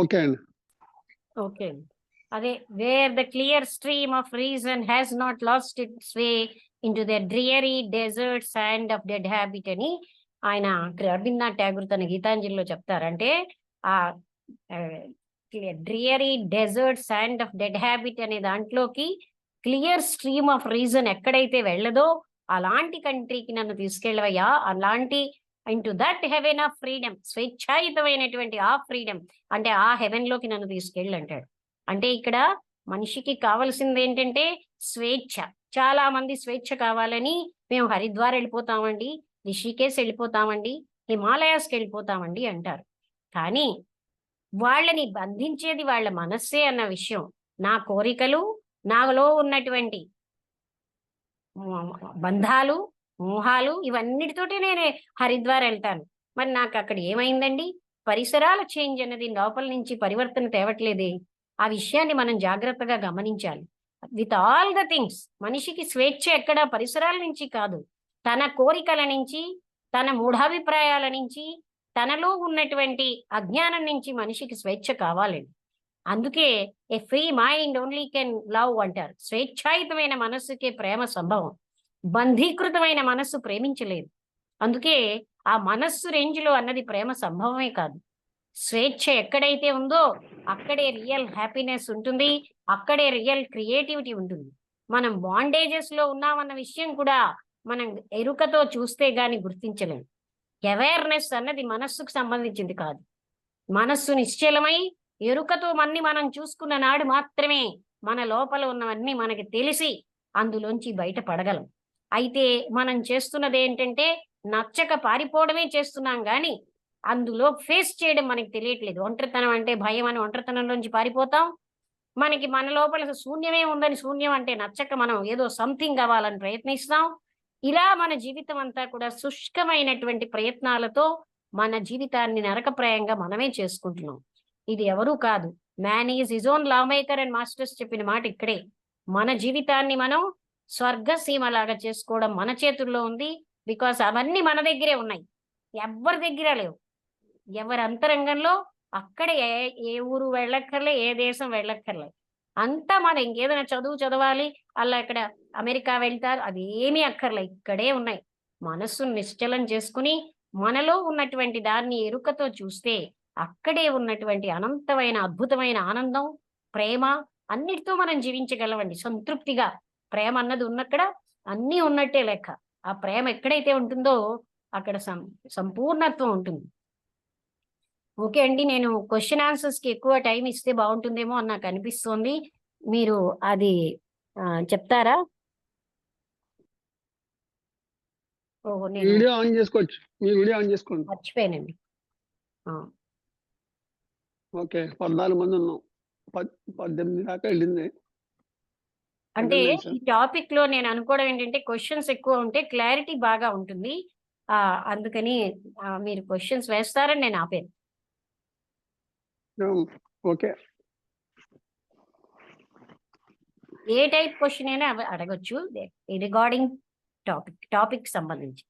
Okay అండి. Okay. అదే where the clear stream of reason has not lost its way into the dreary desert sand of dead habit అని ఆయన రవీంద్రనాథ్ ఠాగూర్ తన గీతాంజలిలో చెప్తారు. అంటే ఆ dreary desert sand of dead habit అనే దాంట్లోకి క్లియర్ స్ట్రీమ్ ఆఫ్ రీజన్ ఎక్కడైతే వెళ్ళదో అలాంటి కంట్రీకి నన్ను తీసుకెళ్ళవయ్యా, అలాంటి into that heaven of freedom, స్వేచ్ఛాయుతమైనటువంటి ఆ ఫ్రీడమ్, అంటే ఆ హెవెన్ లోకి నన్ను తీసుకెళ్ళి అంటాడు. అంటే ఇక్కడ మనిషికి కావలసింది ఏంటంటే స్వేచ్ఛ. చాలా మంది స్వేచ్ఛ కావాలని మేము హరిద్వార్ వెళ్ళిపోతామండి, రిషికేశ్ వెళ్ళిపోతామండి, హిమాలయాస్కి వెళ్ళిపోతామండి అంటారు. కానీ వాళ్ళని బంధించేది వాళ్ళ మనస్సే అన్న విషయం. నా కోరికలు, నాలో ఉన్నటువంటి బంధాలు, మోహాలు ఇవన్నిటితోటి నేను హరిద్వార్ వెళ్తాను. మరి నాకు అక్కడ ఏమైందండి? పరిసరాల చేంజ్ అన్నది లోపల నుంచి పరివర్తన తేవట్లేదే. ఆ విషయాన్ని మనం జాగ్రత్తగా గమనించాలి. విత్ ఆల్ ద థింగ్స్ మనిషికి స్వేచ్ఛ ఎక్కడ పరిసరాల నుంచి కాదు, తన కోరికల నుంచి, తన మూఢాభిప్రాయాల నుంచి, తనలో ఉన్నటువంటి అజ్ఞానం నుంచి మనిషికి స్వేచ్ఛ కావాలండి. అందుకే a free mind only can love అంటారు. స్వేచ్ఛాయుతమైన మనస్సుకే ప్రేమ సంభవం. బంధీకృతమైన మనస్సు ప్రేమించలేదు. అందుకే ఆ మనస్సు రేంజ్లో అన్నది ప్రేమ సంభవమే కాదు. స్వేచ్ఛ ఎక్కడైతే ఉందో అక్కడే రియల్ హ్యాపీనెస్ ఉంటుంది, అక్కడే రియల్ క్రియేటివిటీ ఉంటుంది. మనం బాండేజెస్ లో ఉన్నామన్న విషయం కూడా మనం ఎరుకతో చూస్తే గాని గుర్తించలేం. అవేర్నెస్ అన్నది మనస్సుకు సంబంధించింది కాదు. మనస్సు నిశ్చలమై ఎరుకతో మనం చూసుకున్న నాడు మాత్రమే మన లోపల ఉన్నవన్నీ మనకి తెలిసి అందులోంచి బయటపడగలం. అయితే మనం చేస్తున్నది ఏంటంటే నచ్చక పారిపోవడమే చేస్తున్నాం కానీ అందులో ఫేస్ చేయడం మనకి తెలియట్లేదు. ఒంటరితనం అంటే భయం అని ఒంటరితనంలోంచి పారిపోతాం. మనకి మన లోపల శూన్యమే ఉందని, శూన్యం అంటే నచ్చక మనం ఏదో సంథింగ్ అవ్వాలని ప్రయత్నిస్తాం. ఇలా మన జీవితం అంతా కూడా శుష్కమైనటువంటి ప్రయత్నాలతో మన జీవితాన్ని నరకప్రాయంగా మనమే చేసుకుంటున్నాం. ఇది ఎవరూ కాదు, man is his own law maker and masters చెప్పిన మాట ఇక్కడే. మన జీవితాన్ని మనం స్వర్గసీమలాగా చేసుకోవడం మన చేతుల్లో ఉంది. బికాస్ అవన్నీ మన దగ్గరే ఉన్నాయి, ఎవరి దగ్గర లేవు. ఎవరి అంతరంగంలో అక్కడే ఏ ఊరు వెళ్ళక్కర్లే, ఏ దేశం వెళ్ళక్కర్లే. అంతా మన ఇంకేదైనా చదువు చదవాలి, అలా ఇక్కడ అమెరికా వెళ్తారు, అది ఏమీ అక్కర్లే, ఇక్కడే ఉన్నాయి. మనస్సును నిశ్చలం చేసుకుని మనలో ఉన్నటువంటి దాన్ని ఎరుకతో చూస్తే అక్కడే ఉన్నటువంటి అనంతమైన అద్భుతమైన ఆనందం, ప్రేమ అన్నిటితో మనం జీవించగలమండి సంతృప్తిగా. ప్రేమ అన్నది ఉన్నక్కడ అన్నీ ఉన్నట్టే లెక్క. ఆ ప్రేమ ఎక్కడైతే ఉంటుందో అక్కడ సంపూర్ణత్వం ఉంటుంది. ఓకే అండి, నేను క్వశ్చన్ ఆన్సర్స్ కి ఎక్కువ టైం ఇస్తే బాగుంటుందేమో అని నాకు అనిపిస్తోంది. మీరు అది చెప్తారా? ఓహో, నేను వీడియో ఆన్ చేసుకోవచ్చు, మీ వీడియో ఆన్ చేసుకోండి. మర్చిపోయానండి. ఓకే, 14 మంది ఉన్నాం, 18 దాకా వెళ్ళింది. అంటే ఈ టాపిక్ లో నేను అనుకోవడం ఏంటంటే క్వశ్చన్స్ ఎక్కువ ఉంటే క్లారిటీ బాగా ఉంటుంది. అందుకని మీరు క్వశ్చన్స్ వేస్తారని నేను ఆపాను. ఓకే, ఏ టైప్ క్వశ్చన్ అయినా అడగొచ్చు రిగార్డింగ్ టాపిక్ సంబంధించి.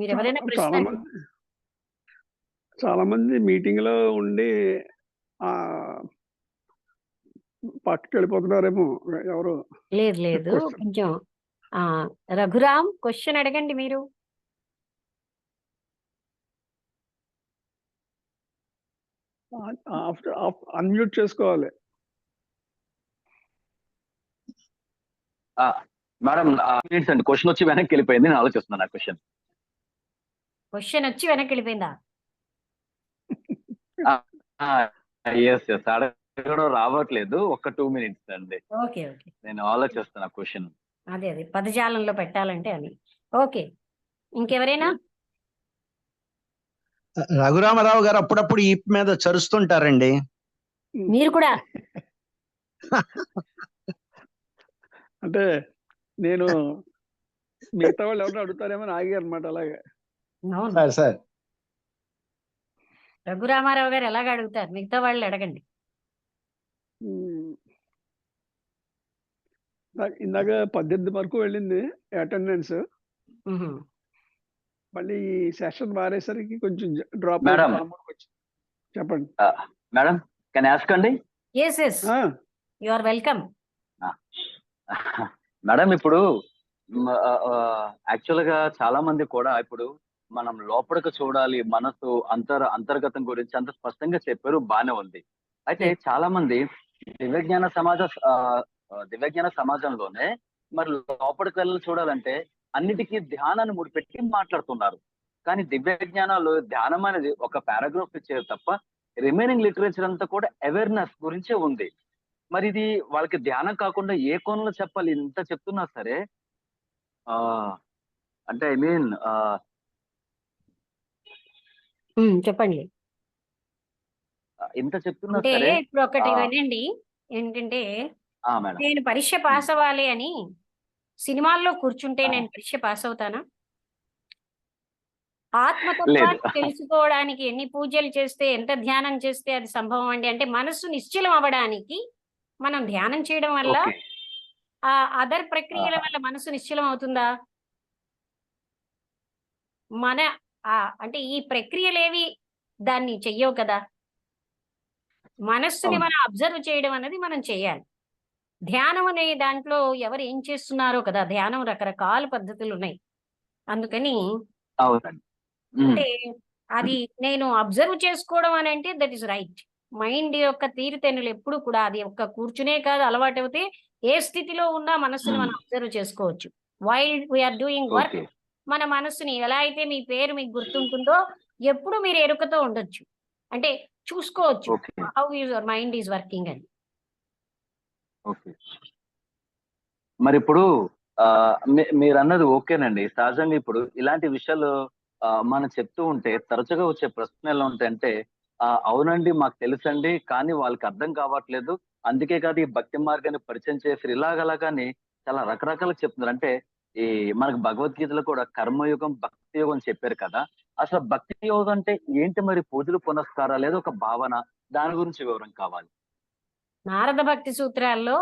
మీరు ఎవరైనా చాలా మంది మీటింగ్ లో ఉండి పక్కకి వెళ్ళిపోతున్నారేమో ఎవరు. లేదు లేదు, కొంచెం రఘురామ్ క్వశ్చన్ అడగండి మీరు. అన్మ్యూట్ చేసుకోవాలి. మేడం అండి, క్వశ్చన్ వచ్చి వెనక్కి వెళ్ళిపోయింది, నేను ఆలోచిస్తున్నాను. క్వశ్చన్ వచ్చి వెనక్కి వెళ్ళిపోయిందా? అడగడం రావట్లేదు, ఒక 2 minutes అండి. ఓకే ఓకే, నేను ఆలోచిస్తున్నా క్వశ్చన్. అదే పదజాలంలో పెట్టాలంటే అని. ఓకే, ఇంకెవరైనా? రఘురామరావు గారు అప్పుడప్పుడు ఈ మీద చరుస్తుంటారండి. మీరు కూడా? అంటే నేను మిగతా వాళ్ళు ఎవరు అడుగుతారేమో ఆగి అనమాట. అలాగే సార్ రఘురామారావు గారు ఎలాగ అడుగుతారు, మిగతా వాళ్ళు అడగండి. ఉమ్, ఇందాక 18 వరకు వెళ్ళింది అటెండెన్స్. మ్హూ. మళ్ళీ ఈ సెషన్ మారేసరికి కొంచెం డ్రాప్ మేడం. అయింది, 13కి వచ్చింది. చెప్పండి. మేడం కెన్ ఆస్క్ అండి. ఎస్ ఎస్, ఆ, యు ఆర్ వెల్కమ్. మేడం ఇప్పుడు యాక్చువల్ గా చాలా మంది కూడా ఇప్పుడు మనం లోపలికి చూడాలి, మనసు అంతర్గతం గురించి అంత స్పష్టంగా చెప్పారు, బానే ఉంది. అయితే Yes. చాలా మంది దివ్యజ్ఞాన దివ్యజ్ఞాన సమాజంలోనే మరి లోపలికి వెళ్ళి చూడాలంటే అన్నిటికీ ధ్యానాన్ని ముడిపెట్టి మాట్లాడుతున్నారు. కానీ దివ్య జ్ఞానాలు ధ్యానం అనేది ఒక పారాగ్రాఫ్ ఇచ్చేది తప్ప రిమైనింగ్ లిటరేచర్ అంతా కూడా అవేర్నెస్ గురించే ఉంది. మరి ఇది వాళ్ళకి ధ్యానం కాకుండా ఏ కోణంలో చెప్పాలి? ఇంత చెప్తున్నా సరే అంటే ఐ మీన్ చెప్పండి. ఇంత చెప్తున్నా అంటే సరే ఇప్పుడు ఒకటి ఆ, వినండి, ఏంటంటే మేడం. నేను పరీక్ష పాస్ అవ్వాలి అని సినిమాల్లో కూర్చుంటే ఆ. నేను పరీక్ష పాస్ అవుతానా? లేదు. ఆత్మతత్వాన్ని తెలుసుకోవడానికి ఎన్ని పూజలు చేస్తే, ఎంత ధ్యానం చేస్తే అది సంభవం అండి? అంటే మనస్సు నిశ్చలం అవ్వడానికి మనం ధ్యానం చేయడం వల్ల, ఓకే. ఆ అదర్ ప్రక్రియల వల్ల మనసు నిశ్చలం అవుతుందా? మన అంటే ఈ ప్రక్రియలేవి దాన్ని చెయ్యవు కదా. మనస్సుని అవును. మనం అబ్జర్వ్ చేయడం అనేది మనం చేయాలి. ధ్యానం అనే దాంట్లో ఎవరు ఏం చేస్తున్నారో కదా, ధ్యానం రకరకాల పద్ధతులు ఉన్నాయి. అందుకని అవునండి. ఉమ్. అంటే అది నేను అబ్జర్వ్ చేసుకోవడం అని అంటే దట్ ఈస్ రైట్. మైండ్ యొక్క తీరుతెన్నులు ఎప్పుడు కూడా అది ఒక్క కూర్చునే కాదు, అలవాటు అవుతే ఏ స్థితిలో ఉన్నా మనస్సుని మనం అబ్జర్వ్ చేసుకోవచ్చు. While we're doing work, okay. మన మనస్సుని ఎలా అయితే మీ పేరు మీకు గుర్తుంటుందో ఎప్పుడు మీరు ఎరుకతో ఉండొచ్చు, అంటే చూసుకోవచ్చు okay. How your mind is working అని. ఓకే. మరి ఇప్పుడు మీరు అన్నది ఓకేనండి. సహజంగా ఇప్పుడు ఇలాంటి విషయాలు మనం చెప్తూ ఉంటే తరచుగా వచ్చే ప్రశ్నలు ఎలా ఉంటాయంటే, అవునండి మాకు తెలుసండి, కానీ వాళ్ళకి అర్థం కావట్లేదు. అందుకే కాదు ఈ భక్తి మార్గాన్ని పరిచయం చేసి ఇలాగలాగాని చాలా రకరకాలుగా చెప్తున్నారు. అంటే ఈ మనకు భగవద్గీతలో కూడా కర్మయుగం, భక్తి యుగం చెప్పారు కదా. అసలు భక్తి యోగం అంటే ఏంటి? మరి పూజలు పునస్కారాలు లేదా ఒక భావన, దాని గురించి వివరం కావాలి. నారద భక్తి సూత్రాల్లో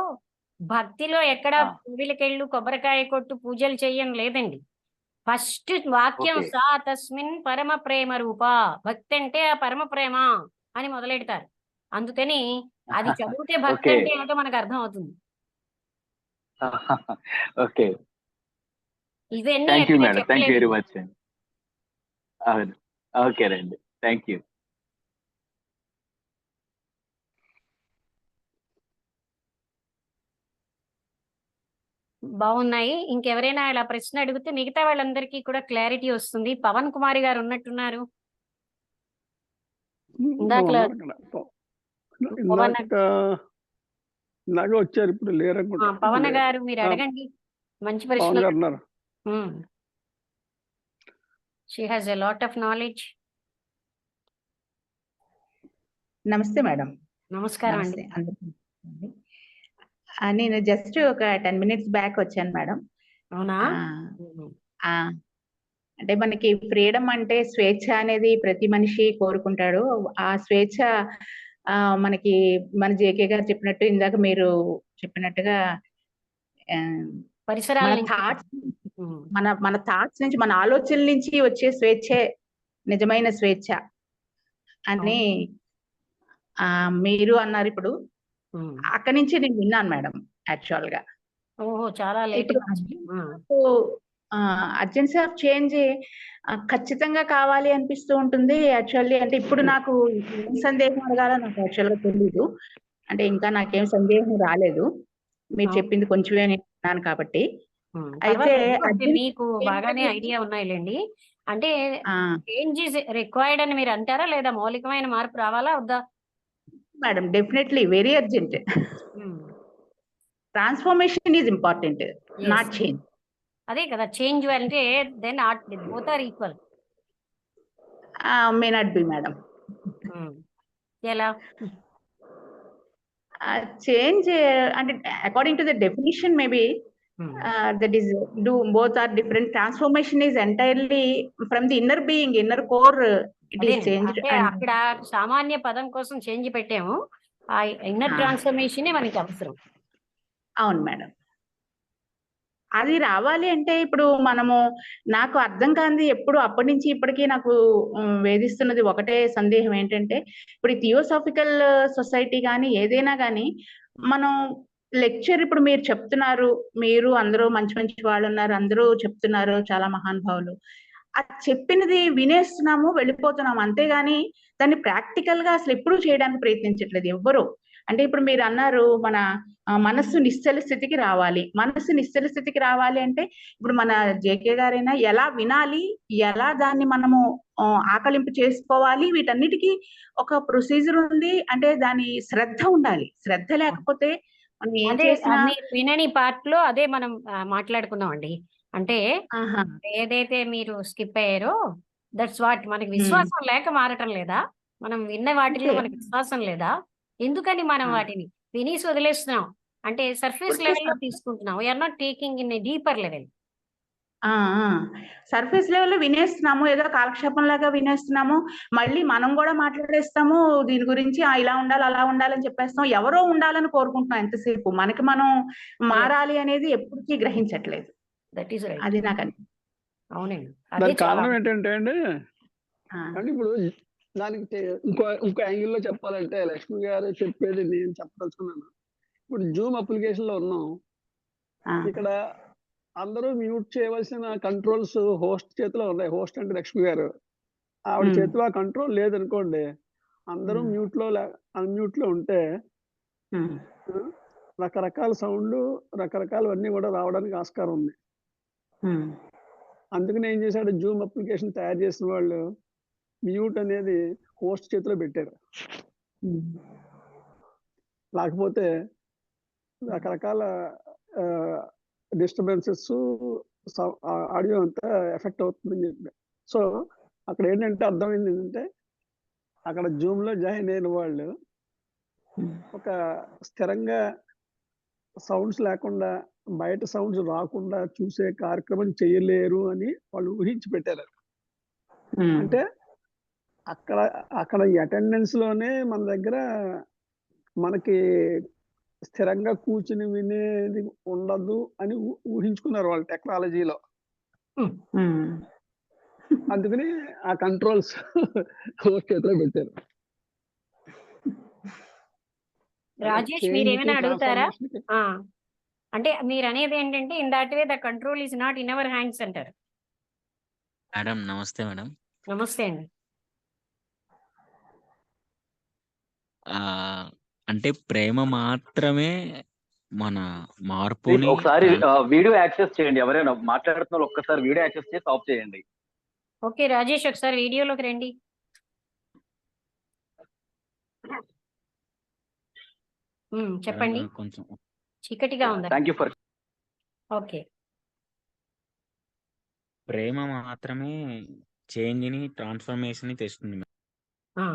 భక్తిలో ఎక్కడ ఆ, పువ్వులకెళ్ళు కొబ్బరికాయ కొట్టు పూజలు చెయ్యని లేదండి. ఫస్ట్ వాక్యం ఓకే. సా తస్మిన్ పరమ ప్రేమ రూప, భక్తి అంటే ఆ పరమ ప్రేమ అని మొదలెడతారు. అందుకని అది చదివితే భక్తి ఓకే. అంటే ఏమిటో మనకు అర్థం అవుతుంది. ఓకే. ఇవన్నీ థ్యాంక్ యూ ఎక్కడ మేడం. థ్యాంక్ యూ వెరీ చెప్పలేదు. మచ్ అండి. అవును. ఓకేనండి. Thank you. బాగున్నాయి. ఇంకెవరైనా ఇలా ప్రశ్న అడిగితే మిగతా వాళ్ళందరికీ కూడా క్లారిటీ వస్తుంది. పవన్ కుమారి గారు ఉన్నట్టున్నారు. ఇందాకలా ఉన్నారు అక్కడ. పవన్ ఇందాక వచ్చారు, ఇప్పుడు లేరనుకుంటా. పవన్ గారు మీరు అడగండి, మంచి పవన్ ప్రశ్న. గారు ఉన్నారు. She has a lot of knowledge. నమస్తే మేడం. నమస్కారం అండి. నమస్తే అందరికీ. నేను జస్ట్ ఒక 10 minutes బ్యాక్ వచ్చాను మేడం. అవునా? అంటే మనకి ఫ్రీడమ్ అంటే స్వేచ్ఛ అనేది ప్రతి మనిషి కోరుకుంటాడు. ఆ స్వేచ్ఛ మనకి మన జేకే గారు చెప్పినట్టు, ఇందాక మీరు చెప్పినట్టుగా పరిసరాల మన థాట్స్ మన థాట్స్ నుంచి, మన ఆలోచనల నుంచి వచ్చే స్వేచ్ఛే నిజమైన స్వేచ్ఛ అని మీరు అన్నారు. ఇప్పుడు అక్కడి నుంచి నేను విన్నాను మేడం యాక్చువల్ గా. ఓహో, చాలా లేట్. అర్జెన్సీ ఆఫ్ చేంజ్ ఖచ్చితంగా కావాలి అనిపిస్తూ ఉంటుంది యాక్చువల్లీ. అంటే ఇప్పుడు నాకు ఏం సందేహం అడగాలో నాకు యాక్చువల్ గా తెలీదు. అంటే ఇంకా నాకేం సందేహం రాలేదు, మీరు చెప్పింది కొంచెమే విన్నాను కాబట్టి. అయితే మీకు బాగానే ఐడియా ఉన్నాయిలేండి. అంటే చేంజ్ ఇస్ రిక్వైర్డ్ అని మీరు అంటారా, లేదా మౌలికమైన మార్పు రావాలా వద్దా? Madam definitely very urgent. Transformation is important, not change. అదే కదా, చేంజ్ అంటే then both are equal. May not be madam. ఎలా చేంజ్ అంటే according to the definition maybe that is both are different. Transformation is entirely from the inner being, inner core, it is changed. అంటే అక్కడ సామాన్య పదం కోసం change పెట్టాము. ఆ inner ఆ. ట్రాన్స్ఫర్మేషనే మనకి అవసరం. అవును మేడం. అది రావాలి అంటే ఇప్పుడు మనము నాకు అర్థం కానిది ఎప్పుడు అప్పటి నుంచి ఇప్పటికీ నాకు వేధిస్తున్నది ఒకటే సందేహం ఏంటంటే, ఇప్పుడు ఈ థియోసాఫికల్ సొసైటీ గాని ఏదైనా గాని మనం లెక్చర్ ఇప్పుడు మీరు చెప్తున్నారు. మీరు అందరూ మంచి మంచి వాళ్ళున్నారు. అందరూ చెప్తున్నారు చాలా మహానుభావులు. అది చెప్పినది వినేస్తున్నాము, వెళ్ళిపోతున్నాము. అంతేగాని దాన్ని ప్రాక్టికల్‌గా అసలెప్పుడూ చేయడానికి ప్రయత్నించట్లేదు ఎవ్వరు. అంటే ఇప్పుడు మీరన్నారు మన మనస్సు నిశ్చల స్థితికి రావాలి. మనస్సు నిశ్చల స్థితికి రావాలి అంటే ఇప్పుడు మన జేకే గారైనా ఎలా వినాలి? ఎలా దాన్ని మనము ఆకలింపు చేసుకోవాలి? వీటన్నిటికి ఒక ప్రొసీజర్ ఉంది. అంటే దాని శ్రద్ధ ఉండాలి. శ్రద్ధ లేకపోతే మనం ఏం అదే చేసినా మీరు వినని పార్ట్‌లో అదే మనం మాట్లాడుకున్నామండి. అంటే ఆహా! ఏదైతే మీరు స్కిప్ అయ్యారో దట్స్ వాట్. మనకి హ్మ్. విశ్వాసం లేక మారటం లేదా? మనం విన్న వాటిల్లో అంతే. మనకి విశ్వాసం లేదా? ఎందుకని మనం ఆ! వాటిని వినేసి వదిలేస్తున్నాం? అంటే సర్ఫేస్ లెవెల్‌లో వదిలేస్తాం. తీసుకుంటున్నాం. We are not taking in a deeper level. ఆ! ఆ! సర్ఫేస్ లెవెల్‌లో వినేస్తున్నాము. ఏదో కాలక్షేపంలాగా వినేస్తున్నాము. మళ్ళీ మనం గూడా మాట్లాడేస్తాము. దీని గురించి ఇలా ఉండాలి, అలా ఉండాలని చెప్పేస్తాం. ఎవరో ఉండాలని కోరుకుంటున్నాం ఎంతసేపు. మనకి మనం మారాలి అనేది ఎప్పటికీ గ్రహించట్లేదు. That is right. అది నాకని అవునండి. అదే దానికి చాలా కారణం ఏంటంటే అండి, ఆ! అంటే ఇప్పుడు దానికి ఇంకో యాంగిల్‌లో చెప్పాలంటే లక్ష్మి గారు చెప్పేది నేను చెప్పదలుచుకున్నాను. ఇప్పుడు జూమ్ అప్లికేషన్‌లో ఉన్నాం. ఆ! ఇక్కడ అందరూ మ్యూట్ చేయవలసిన కంట్రోల్స్ హోస్ట్ చేతిలో ఉన్నాయి. హోస్ట్ అంటే లక్ష్మి గారు. ఆవిడ హ్మ్. చేతిలో ఆ కంట్రోల్ లేదనుకోండి, అందరూ హ్మ్. అన్‌మ్యూట్‌లో ఉంటే హ్మ్. రకరకాల సౌండ్‌లు, రకరకాలవన్నీ గూడా రావడానికి ఆస్కారం ఉంది. హ్మ్. అందుకని ఏం చేశాడు జూమ్ అప్లికేషన్ తయారు చేసిన వాళ్ళు మ్యూట్ అనేది హోస్ట్ చేతిలో పెట్టారు. హ్మ్. లేకపోతే రకరకాల ఆహ్, డిస్టర్బెన్సెస్ ఆడియో అంతా ఎఫెక్ట్ అవుతుందని చెప్పి. సో, అక్కడేంటంటే అర్థమైందేంటంటే, అక్కడ జూమ్‌లో జాయిన్ అయిన వాళ్ళు హ్మ్. ఒక స్థిరంగా సౌండ్స్ లేకుండా, బయట సౌండ్స్ రాకుండా చూసే కార్యక్రమం చేయలేరు అని వాళ్ళు ఊహించి పెట్టారు. హ్మ్. అంటే అక్కడ అక్కడ ఈ అటెండెన్స్‌లోనే మన దగ్గర మనకి స్థిరంగా కూర్చొని వినేది ఉండదు అని ఊహించుకున్నారు వాళ్ళు టెక్నాలజీలో. హ్మ్. హ్మ్. అందుకని ఆ కంట్రోల్స్ హోస్ట్ చేతిలో పెట్టారు. రాజేష్ చేంజ్‌కి, మీరేమైనా అడుగుతారా? ట్రాన్స్‌ఫర్మేషన్‌కి ఆ! అంటే మీరనేది ఏంటంటే in that way the control is not in our hands అంటారు. మేడం నమస్తే మేడం. నమస్తే అండి. అంటే ప్రేమ మాత్రమే మన ప్లీజ్ మార్పుని ఒకసారి వీడియో యాక్సెస్ చేయండి. ఎవరైనా మాట్లాడుతున్న ఒక్కసారి వీడియో యాక్సెస్ చేసి ఆఫ్ చేయండి. ఓకే. రాజేష్ ఒకసారి వీడియోలోకి రండి. చెప్పండి. కొంచెం చీకటిగా ఉందా? Thank you for okay. ప్రేమ మాత్రమే చేంజ్‌ని, ట్రాన్స్‌ఫర్మేషన్‌ని తెస్తుంది మేడం. ఆ!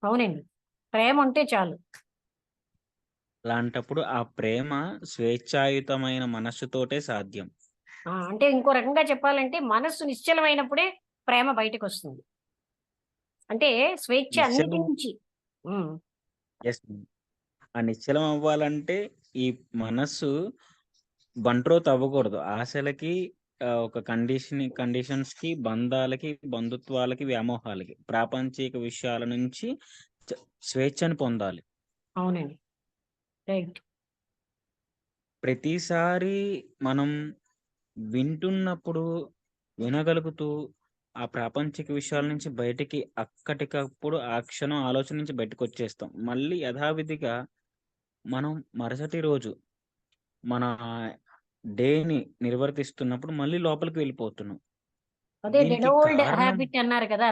అవునండి. ప్రేమ ఉంటే చాలు. అలాంటప్పుడు ఆ ప్రేమ స్వేచ్ఛాయుతమైన మనస్సుతోటే సాధ్యం. అంటే ఇంకో రకంగా చెప్పాలంటే మనస్సు నిశ్చలమైనప్పుడే ప్రేమ బయటకొస్తుంది. అంటే స్వేచ్ఛ అన్నిటి నిశ్చలం నుంచి. హ్మ్. యెస్. ఆ నిశ్చలం అవ్వాలంటే ఈ మనస్సు బంట్రోత్ అవ్వకూడదు. ఆశలకి ఒక కండిషన్స్‌కి, బంధాలకి, బంధుత్వాలకి, వ్యామోహాలకి, ప్రాపంచిక విషయాల నుంచి చ స్వేచ్ఛను పొందాలి. అవునండి. రైట్. ప్రతిసారి మనం వింటున్నప్పుడు వినగలుగుతూ, ఆ ప్రాపంచిక విషయాల నుంచి బయటికి అక్కటికప్పుడు ఆ క్షణం ఆలోచన నుంచి బయటకొచ్చేస్తాం. మళ్ళీ యథావిధిగా మనం మరుసటి రోజు మన డేని నిర్వర్తిస్తున్నప్పుడు మళ్ళీ లోపలికి వెళ్ళిపోతున్నాం. అదే డెడ్ దీనికి ఓల్డ్ కారణం హాబిట్ అన్నారు కదా!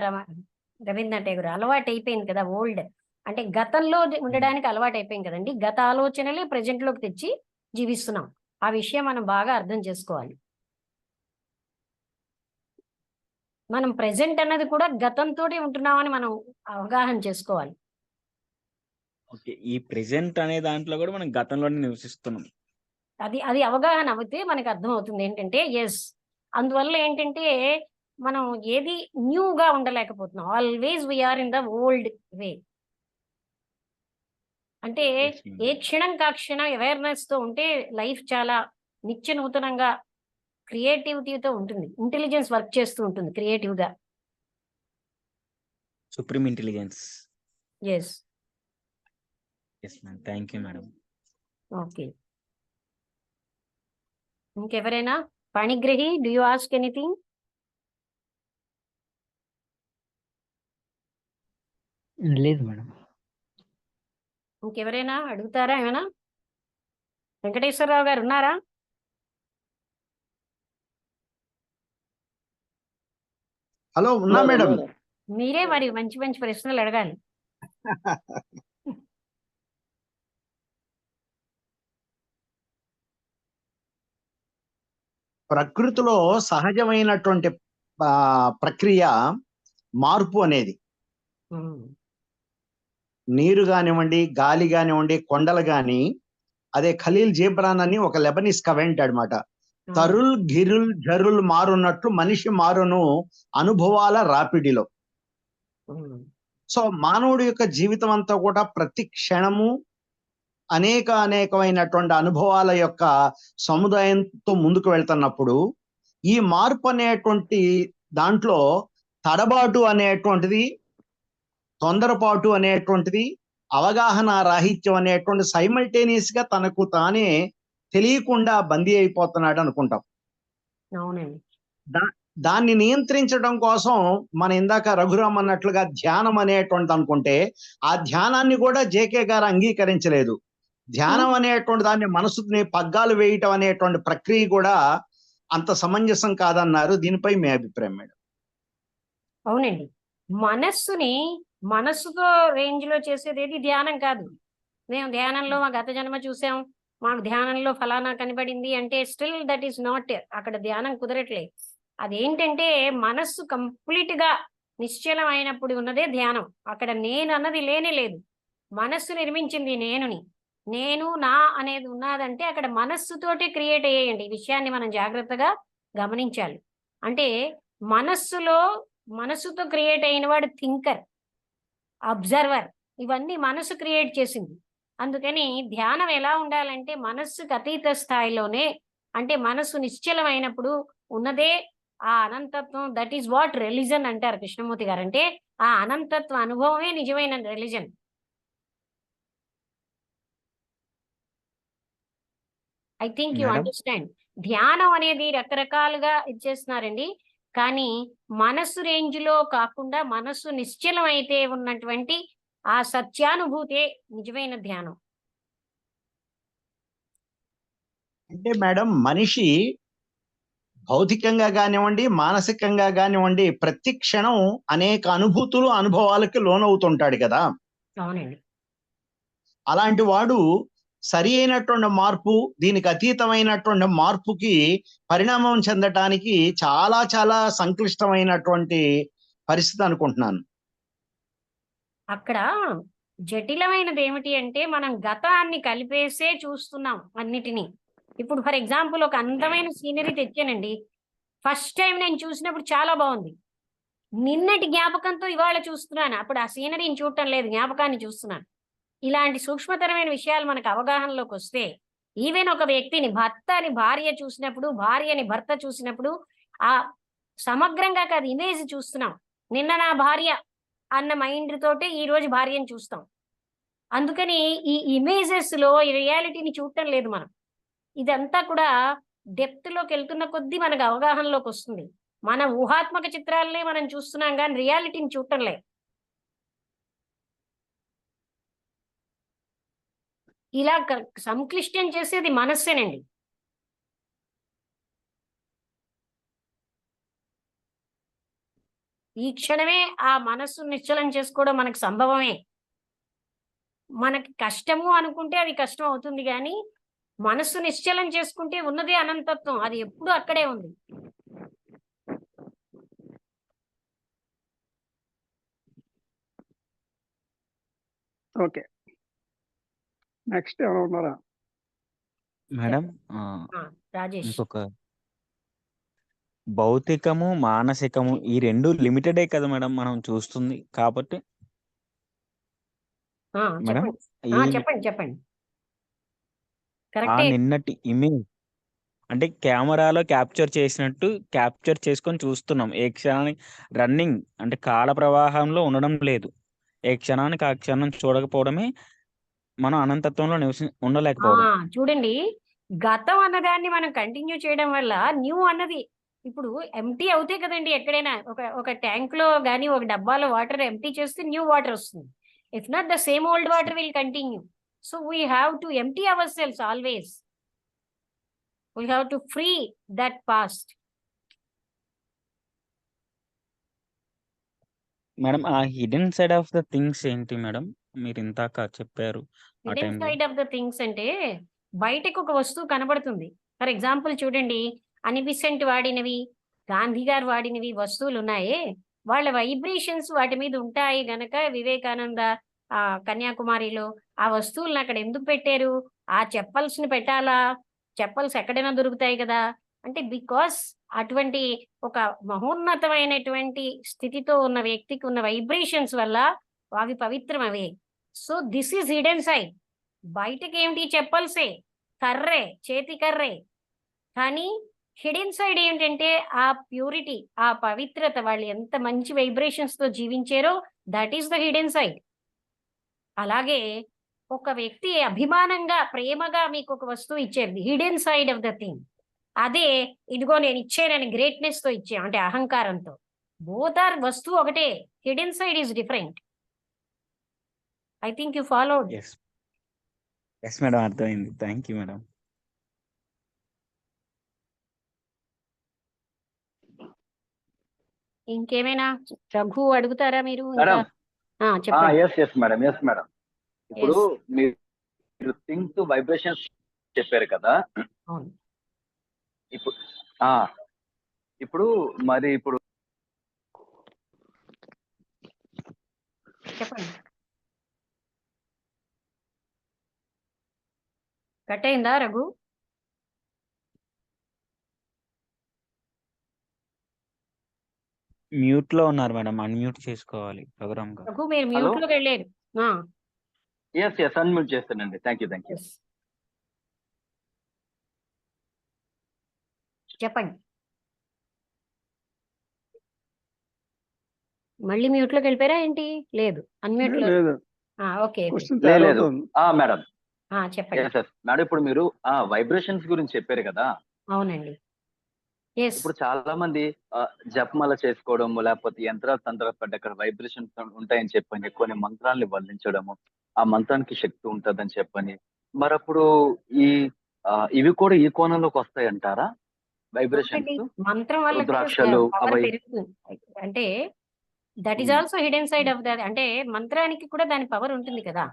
రవీంద్రనాథ్ ఠాగూర్. అలవాటయిపోయింది కదా! ఓల్డ్. అంటే గతంలో హ్మ్. ఉండడానికి అలవాటయిపోయాం కదండీ! గత ఆలోచనలే ప్రెజెంట్‌లోకి తెచ్చి జీవిస్తున్నాం. ఆ విషయం మనం బాగా అర్థం చేసుకోవాలి. మనం ప్రెజెంట్ అన్నది కూడా గతంతోటే ఉంటున్నామని మనం అవగాహన చేసుకోవాలి. ఓకే. ఈ ప్రెజెంట్ అనే దాంట్లో గూడా మనం గతంలోనే నివసిస్తున్నాం. అది అవగాహన అవుతే మనకు అర్థమవుతుంది ఏంటంటే, యెస్. అందువల్ల ఏంటంటే, మనం ఏది న్యూగా ఉండలేకపోతున్నాం. Always we are in the old way. అంటే Yes, ma'am. ఏ క్షణం కా క్షణం అవేర్నెస్ తో ఉంటే లైఫ్ చాలా నిత్య నూతనంగా క్రియేటివిటీతో ఉంటుంది. ఇంటెలిజెన్స్ వర్క్ చేస్తూ ఉంటుంది క్రియేటివ్ గా. Supreme intelligence. Yes. Yes ma'am, thank you madam. Okay. ఇంకెవరైనా? Panigrahi, do you ask anything? లేదు మేడం. ఇంకెవరైనా అడుగుతారా ఏమైనా? వెంకటేశ్వరరావు గారు ఉన్నారా? హలో, ఉన్నా మేడం. మీరే మరి మంచి మంచి ప్రశ్నలు అడగాలి. ప్రకృతిలో సహజమైనటువంటి ప్రక్రియ మార్పు అనేది. నీరు కానివ్వండి, గాలి కానివ్వండి, కొండలు గాని, అదే ఖలీల్ జిబ్రాన్ అని ఒక లెబనీస్ కవెంట్ అన్నమాట. తరుల్ గిరుల్ జరుల్ మారున్నట్లు మనిషి మారును అనుభవాల రాపిడిలో. సో మానవుడి యొక్క జీవితం అంతా కూడా ప్రతి క్షణము అనేకమైనటువంటి అనుభవాల యొక్క సముదాయంతో ముందుకు వెళ్తున్నప్పుడు ఈ మార్పు అనేటువంటి దాంట్లో తడబాటు అనేటువంటిది, తొందరపాటు అనేటువంటిది, అవగాహన రాహిత్యం అనేటువంటి సైమల్టేనియస్ గా తనకు తానే తెలియకుండా బందీ అయిపోతున్నాడు అనుకుంటాం. అవునండి. దాన్ని నియంత్రించడం కోసం మన ఇందాక రఘురామ్ అన్నట్లుగా ధ్యానం అనేటువంటిది అనుకుంటే, ఆ ధ్యానాన్ని కూడా జేకే గారు అంగీకరించలేదు. ధ్యానం అనేటువంటి దాన్ని మనసుని పగ్గాలు వేయటం అనేటువంటి ప్రక్రియ కూడా అంత సమంజసం కాదన్నారు. దీనిపై మీ అభిప్రాయం మేడం? అవునండి. మనస్సుతో రేంజ్ లో చేసేది ధ్యానం కాదు. మేము ధ్యానంలో మా గత జన్మ చూసాం, మాకు ధ్యానంలో ఫలానా కనబడింది అంటే స్టిల్ దట్ ఈస్ నాట్, అక్కడ ధ్యానం కుదరట్లేదు. అదేంటంటే మనస్సు కంప్లీట్ గా నిశ్చలం అయినప్పుడు ఉన్నదే ధ్యానం. అక్కడ నేను అన్నది లేనే లేదు. మనస్సు నిర్మించింది నేనుని. నేను నా అనేది ఉన్నదంటే అక్కడ మనస్సుతోటే క్రియేట్ అయ్యేయండి. ఈ విషయాన్ని మనం జాగ్రత్తగా గమనించాలి. అంటే మనస్సుతో క్రియేట్ అయిన వాడు థింకర్, అబ్జర్వర్, ఇవన్నీ మనసు క్రియేట్ చేసింది. అందుకని ధ్యానం ఎలా ఉండాలంటే మనస్సుకు అతీత స్థాయిలోనే, అంటే మనసు నిశ్చలమైనప్పుడు ఉన్నదే ఆ అనంతత్వం. దట్ ఈస్ వాట్ రిలీజన్ అంటారు కృష్ణమూర్తి గారు. అంటే ఆ అనంతత్వ అనుభవమే నిజమైన religion. I think you understand. ధ్యానం అనేది రకరకాలుగా ఇచ్చేస్తున్నారండి. కానీ మనస్సు రేంజ్ లో కాకుండా మనస్సు నిశ్చలం అయితే ఉన్నటువంటి ఆ సత్యానుభూతే నిజమైన ధ్యానం. అంటే మేడం, మనిషి భౌతికంగా కానివ్వండి, మానసికంగా కానివ్వండి, ప్రతి క్షణం అనేక అనుభూతులు, అనుభవాలకి లోనవుతుంటాడు కదా. అవునండి. అలాంటి వాడు సరి అయినటువంటి మార్పు, దీనికి అతీతమైనటువంటి మార్పుకి పరిణామం చెందటానికి చాలా చాలా సంక్లిష్టమైనటువంటి పరిస్థితి అనుకుంటున్నాను. అక్కడ జటిలమైనది ఏమిటి అంటే మనం గతాన్ని కలిపేసే చూస్తున్నాం అన్నిటినీ. ఇప్పుడు ఫర్ ఎగ్జాంపుల్ ఒక అందమైన సీనరీ తెచ్చానండి. ఫస్ట్ టైం నేను చూసినప్పుడు చాలా బాగుంది. నిన్నటి జ్ఞాపకంతో ఇవాళ చూస్తున్నాను. అప్పుడు ఆ సీనరీని చూడటం లేదు, జ్ఞాపకాన్ని చూస్తున్నాను. ఇలాంటి సూక్ష్మతరమైన విషయాలు మనకు అవగాహనలోకి వస్తే, ఈవెన్ ఒక వ్యక్తిని, భర్తని భార్య చూసినప్పుడు, భార్యని భర్త చూసినప్పుడు ఆ సమగ్రంగా కాదు, ఇమేజ్ చూస్తున్నాం. నిన్న నా భార్య అన్న మైండ్ తోటే ఈ రోజు భార్యను చూస్తాం. అందుకని ఈ ఇమేజెస్ లో ఈ రియాలిటీని చూడటం లేదు మనం. ఇదంతా కూడా డెప్త్ లోకి వెళ్తున్న కొద్దీ మనకు అవగాహనలోకి వస్తుంది. మన ఊహాత్మక చిత్రాలనే మనం చూస్తున్నాం కానీ రియాలిటీని చూడటం లేదు. ఇలా సంక్లిష్టం చేసేది మనస్సేనండి. ఈ క్షణమే ఆ మనస్సు నిశ్చలం చేసుకోవడం మనకు సంభవమే. మనకి కష్టము అనుకుంటే అది కష్టం అవుతుంది కానీ మనస్సు నిశ్చలం చేసుకుంటే ఉన్నదే అనంతత్వం, అది ఎప్పుడూ అక్కడే ఉంది. ఓకే, నెక్స్ట్ ఎవరు ఉన్నారా మేడం? రాజేష్. ఇంకొక భౌతికము, మానసికము ఈ రెండు లిమిటెడే కదా మేడం మనం చూస్తుంది. కాబట్టి మేడం చెప్పండి ఈ చెప్పండి ఆ కరెక్టే. నిన్నటి ఇమేజ్ అంటే కెమెరాలో క్యాప్చర్ చేసినట్టు క్యాప్చర్ చేసుకొని చూస్తున్నాం. ఏ క్షణానికి రన్నింగ్ అంటే కాల ప్రవాహంలో ఉండడం లేదు. ఏ క్షణానికి ఆ క్షణం చూడకపోవడమే మనం అనంతత్వంలో ఉండలేకపోవడం. చూడండి, గతం అన్నదాన్ని మనం కంటిన్యూ చేయడం వల్ల న్యూ అన్నది ఇప్పుడు ఎంటీ అవుతే కదండి ఎక్కడైనా ఒక ట్యాంక్ లో గానీ ఒక డబ్బాలో వాటర్ ఎంటీ చేస్తే న్యూ వాటర్ వస్తుంది. If not the same old water will continue. So we have to empty our cells always. We have to free that past. Madam ఆ hidden side of the things ఏంటి madam? మీరు ఇందాక చెప్పారు ఆ hidden టైంలో. Side of the things అంటే బయటకు ఒక వస్తువు కనబడుతుంది. ఫర్ ఎగ్జాంపుల్ చూడండి, అనిబిసెంట్ వాడినవి, గాంధీ గారు వాడినవి వస్తువులు ఉన్నాయే, వాళ్ళ వైబ్రేషన్స్ వాటి మీద ఉంటాయి గనక వివేకానంద కన్యాకుమారిలో ఆ వస్తువులను అక్కడ ఎందుకు పెట్టారు? ఆ చెప్పల్స్ని పెట్టాలా? చెప్పల్స్ ఎక్కడైనా దొరుకుతాయి కదా. అంటే బికాస్ అటువంటి ఒక మహోన్నతమైనటువంటి స్థితితో ఉన్న వ్యక్తికి ఉన్న వైబ్రేషన్స్ వల్ల అవి పవిత్రం అవే. So this is hidden side. బయటకి ఏమిటి? చెప్పల్సే, కర్రే, చేతి కర్రే. కానీ హిడెన్ సైడ్ ఏంటంటే ఆ ప్యూరిటీ, ఆ పవిత్రత, వాళ్ళు ఎంత మంచి వైబ్రేషన్స్ తో జీవించారో that is the hidden side. అలాగే ఒక వ్యక్తి అభిమానంగా ప్రేమగా మీకు ఒక వస్తువు ఇచ్చేది hidden side of the thing. అదే ఇదిగో నేను ఇచ్చానని గ్రేట్నెస్ తో ఇచ్చే అంటే అహంకారంతో. బోత్ ఆర్ వస్తువు ఒకటే, hidden side is different. I think you followed. Yes madam, అర్థమైంది. Thank you madam. ఇంకేమైనా రఘు అడుగుతారా మీరు? మేడం చెప్పండి. Yes madam, yes madam. ఇప్పుడు మీరు థింగ్స్ వైబ్రేషన్స్ చెప్పారు కదా. అవును. ఇప్పుడు ఇప్పుడు మరి ఇప్పుడు చెప్పండి. కట్ అయిందా రఘు? మ్యూట్ లో ఉన్నారు మేడం, అన్మ్యూట్ చేసుకోవాలి ప్రోగ్రామ్ గా. రఘు మీరు మ్యూట్ లోకి వెళ్ళారు. ఎస్ అన్మ్యూట్ చేస్తానండి. Thank you. చెప్పండి. మళ్ళీ మ్యూట్ లోకి వెళ్ళిపోయారా ఏంటి? లేదు, అన్మ్యూట్ లో. లేదు ఓకే. క్వశ్చన్ లేదు మేడం. చెప్పండి. మేడం ఇప్పుడు మీరు వైబ్రేషన్స్ గురించి చెప్పారు కదా. అవునండి. ఇప్పుడు చాలా మంది జపమాల చేసుకోవడం, లేకపోతే యంత్రాలు తంత్రాలు పడ్డ వైబ్రేషన్స్ ఉంటాయని చెప్పని కొన్ని మంత్రాలని వల్లించడము, ఆ మంత్రానికి శక్తి ఉంటదని చెప్పని, మరి అప్పుడు ఇవి కూడా ఈ కోణంలోకి వస్తాయి అంటారా? వైబ్రేషన్స్, మంత్రం వల్ల రుద్రాక్షలు అవి పెరుగుతుంది. అంటే that is also hidden side of that. అంటే మంత్రానికి కూడా దాని పవర్ ఉంటుంది కదా.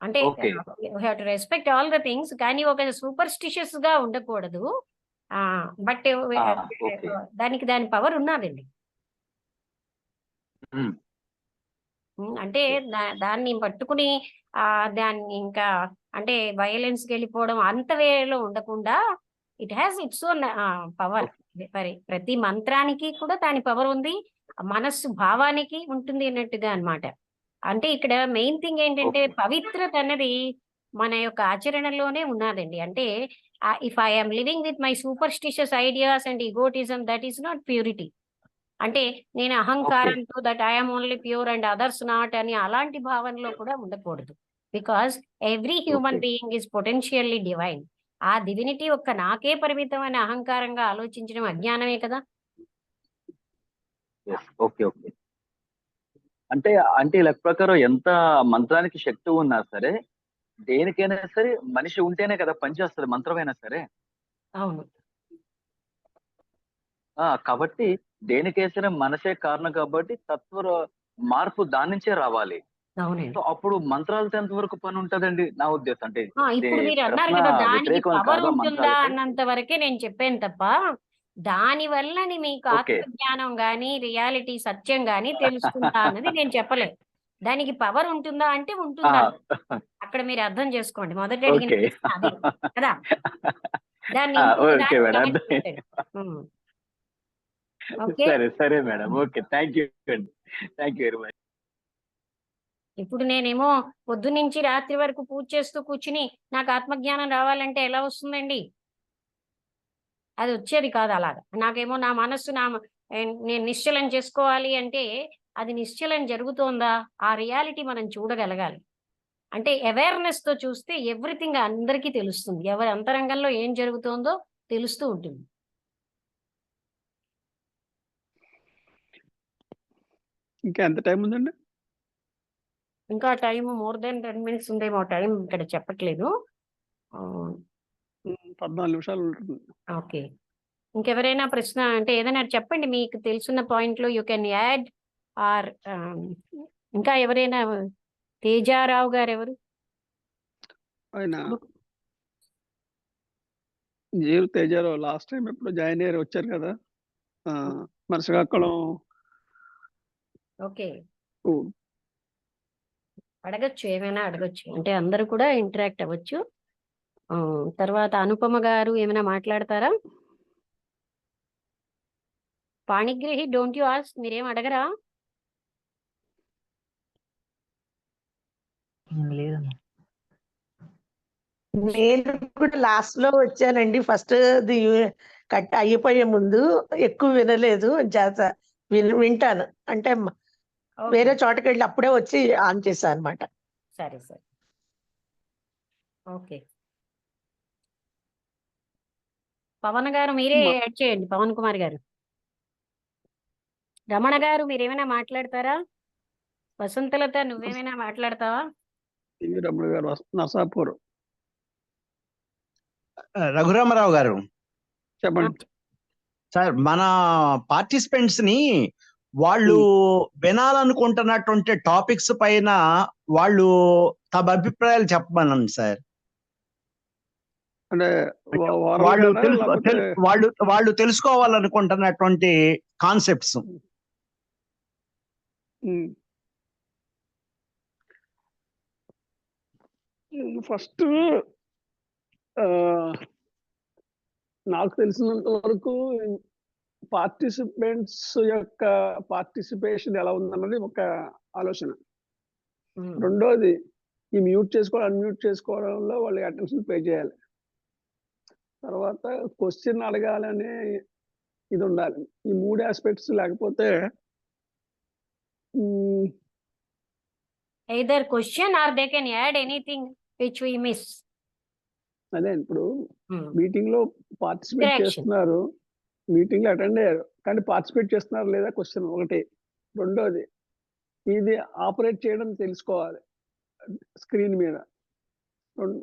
అంటే to respect all the things, కానీ ఒక సూపర్స్టిషియస్ గా ఉండకూడదు. బట్ దానికి దాని పవర్ ఉన్నదండి. అంటే దాన్ని పట్టుకుని దాన్ని ఇంకా అంటే వైలెన్స్ కి వెళ్ళిపోవడం అంత వేలో ఉండకుండా it has its own power. ప్రతి మంత్రానికి కూడా దాని పవర్ ఉంది, మనస్సు భావానికి ఉంటుంది అన్నట్టుగా అన్నమాట. అంటే ఇక్కడ మెయిన్ థింగ్ ఏంటంటే పవిత్రత అన్నది మన యొక్క ఆచరణలోనే ఉన్నదండి. అంటే if I am living with my superstitious ideas and egotism, that is not purity. అంటే నేను అహంకారంతో that I'm only pure and others not అని అలాంటి భావనలో కూడా ఉండకూడదు. Because every human being is potentially divine. ఆ డివినిటీ ఒక్క నాకే పరిమితమైన అహంకారంగా ఆలోచించడం అజ్ఞానమే కదా. అంటే లెక్క ప్రకారం ఎంత మంత్రానికి శక్తి ఉన్నా సరే, దేనికైనా సరే మనిషి ఉంటేనే కదా పనిచేస్తుంది మంత్రమైనా సరే. అవును. కాబట్టి దేనికైనా మనసే కారణం కాబట్టి తత్వ మార్పు దాని నుంచే రావాలి. అవునండి. అప్పుడు మంత్రాలతో ఎంత వరకు పని ఉంటదండి నా ఉద్దేశం. అంటే ఇప్పుడు మీరు అన్నారు కదా దానికి పవర్ ఉంటుందా అన్నంత వరకే నేను చెప్పాను తప్ప దాని వల్లని మీకు ఆత్మజ్ఞానం గాని రియాలిటీ సత్యం గాని తెలుస్తుందా అన్నది నేను చెప్పలేదు. దానికి పవర్ ఉంటుందా అంటే ఉంటుందా, అక్కడ మీరు అర్థం చేసుకోండి. మొదట అడిగిన అది కదా. దాన్ని సరే madam. Okay, thank you very much. ఇప్పుడు నేనేమో పొద్దున్నుంచి రాత్రి వరకు పూజ చేస్తూ కూర్చుని నాకు ఆత్మజ్ఞానం రావాలంటే ఎలా వస్తుందండి? అది వచ్చేది కాదు అలాగా. నాకేమో నా మనస్సు నేను నిశ్చలం చేసుకోవాలి అంటే అది నిశ్చలం జరుగుతోందా? ఆ రియాలిటీ మనం చూడగలగాలి. అంటే అవేర్‌నెస్‌తో చూస్తే ఎవ్రీథింగ్ అందరికీ తెలుస్తుంది. ఎవరి అంతరంగంలో ఏం జరుగుతోందో తెలుస్తూ ఉంటుంది. ఇంకా ఎంత టైం ఉందండి? ఇంకా టైమ్ మోర్ దెన్ 10 మినిట్స్ ఉందేమో, టైం ఇక్కడ చెప్పట్లేదు. 14 నిమిషాలు ఉంటుంది. ఓకే. ఇంకెవరైనా ప్రశ్న అంటే ఏదైనా చెప్పండి, మీకు తెలుసున్న పాయింట్‌లో యూ కెన్ యాడ్ ఆర్ ఇంకా ఎవరైనా? తేజారావు గారెవరు? ఆయన జీరు తేజారావు లాస్ట్ టైం ఎప్పుడో జాయిన్ అయ్యారు, వచ్చారు కదా! మన శ్రీకాకుళం. ఓకే. ఓహ్! అడగొచ్చు, ఏమైనా అడగొచ్చు. అంటే అందరూ కూడా ఇంటరాక్ట్ అవ్వచ్చు. తర్వాత అనుపమ గారు ఏమైనా మాట్లాడతారా? పాణిగ్రహి డోంట్ యూ ఆస్క్, మీరేం అడగరా? లేదమ్మా. నేను కూడా లాస్ట్ లో వచ్చానండి. ఫస్ట్ ది కట్ అయిపోయే ముందు ఎక్కువ వినలేదు. వింటాను అంటే ఓకే. వేరే చోటకి వెళ్ళి అప్పుడే వచ్చి ఆన్ చేశాను అనమాట. సరే సరే. ఓకే. పవన్ గారు మీరే మ యాడ్ చేయండి, పవన్ కుమార్ గారు. రమణ గారు మీరేమైనా మాట్లాడతారా? వసంతలత నువ్వేమైనా మాట్లాడతావా? టీవీ రమణ గారు నర్సాపూర్. రఘురామరావు గారు చెప్పండి. సార్, మన పార్టిసిపెంట్స్ ని వాళ్ళు వినాలనుకుంటున్నటువంటి టాపిక్స్ పైన వాళ్ళు తమ అభిప్రాయాలు చెప్పమనండి సార్. అంటే వాళ్ళు ఓవరాల్‌గానా లేకపోతే వాళ్ళు తెలుసుకోవాలనుకుంటున్నటువంటి కాన్సెప్ట్స్. ఫస్ట్ నాకు తెలిసినంత వరకు పార్టిసిపెంట్స్ యొక్క పార్టిసిపేషన్ ఎలా ఉందన్నది ఒక ఆలోచన. రెండోది ఈ మ్యూట్ చేసుకోవడం, అన్‌మ్యూట్ చేసుకోవడంలో వాళ్ళు అటెన్షన్ పే చేయాలి. తర్వాత క్వెషన్ అడగాలనే ఇది ఉండాలి. ఈ 3 యాస్పెక్ట్స్ లేకపోతే either question or they can add anything which we miss. అదే ఇప్పుడు మీటింగ్‌లో పార్టిసిపేట్ Interaction. చేస్తున్నారు. మీటింగ్‌లో అటెండ్ అయ్యారు. కానీ పార్టిసిపేట్ చేస్తున్నారా లేదా క్వెషన్ ఒకటి. రెండోది ఇది ఆపరేట్ చేయడం తెలుసుకోవాలి స్క్రీన్ మీద.